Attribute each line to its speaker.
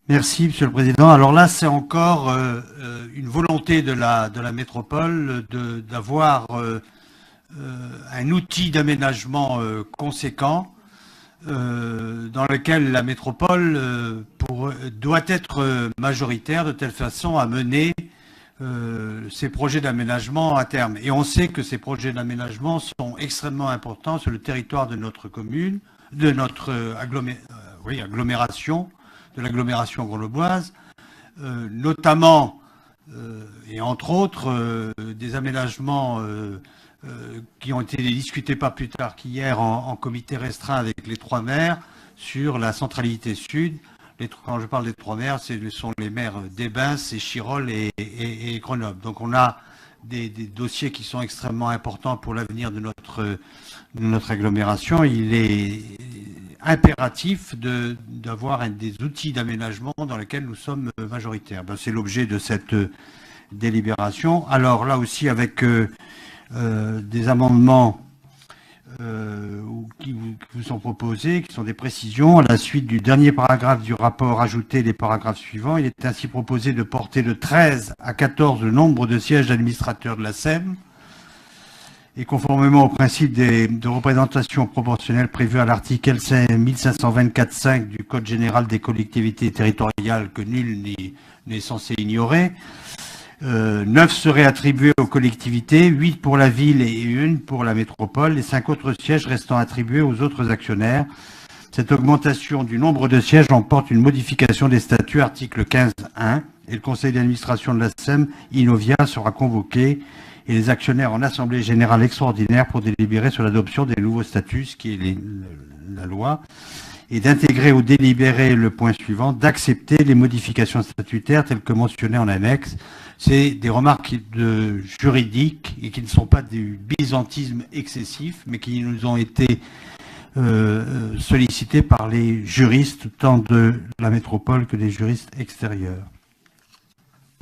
Speaker 1: Merci, Monsieur le Président. Alors là, c'est encore une volonté de la métropole d'avoir un outil d'aménagement conséquent dans lequel la métropole doit être majoritaire de telle façon à mener ces projets d'aménagement à terme. Et on sait que ces projets d'aménagement sont extrêmement importants sur le territoire de notre commune, de notre agglomération, de l'agglomération grenobloise, notamment et entre autres des aménagements qui ont été discutés pas plus tard qu'hier en comité restreint avec les trois maires sur la centralité sud. Quand je parle des trois maires, ce sont les maires d'Ébins, Chirol et Grenoble. Donc on a des dossiers qui sont extrêmement importants pour l'avenir de notre agglomération. Il est impératif d'avoir des outils d'aménagement dans lesquels nous sommes majoritaires. Ben, c'est l'objet de cette délibération. Alors là aussi avec des amendements qui vous sont proposés, qui sont des précisions. À la suite du dernier paragraphe du rapport, ajouter les paragraphes suivants. Il est ainsi proposé de porter de 13 à 14 le nombre de sièges d'administrateurs de la SEM. Et conformément au principe de représentation proportionnelle prévu à l'article 1524.5 du Code général des collectivités territoriales que nul n'est censé ignorer, 9 seraient attribués aux collectivités, 8 pour la ville et 1 pour la métropole, les 5 autres sièges restant attribués aux autres actionnaires. Cette augmentation du nombre de sièges emporte une modification des statuts, article 15.1, et le conseil d'administration de la SEM, Inovia, sera convoqué et les actionnaires en assemblée générale extraordinaire pour délibérer sur l'adoption des nouveaux statuts, ce qui est la loi, et d'intégrer au délibéré le point suivant, d'accepter les modifications statutaires telles que mentionnées en annexe. C'est des remarques juridiques et qui ne sont pas du byzantisme excessif, mais qui nous ont été sollicitées par les juristes, tant de la métropole que des juristes extérieurs.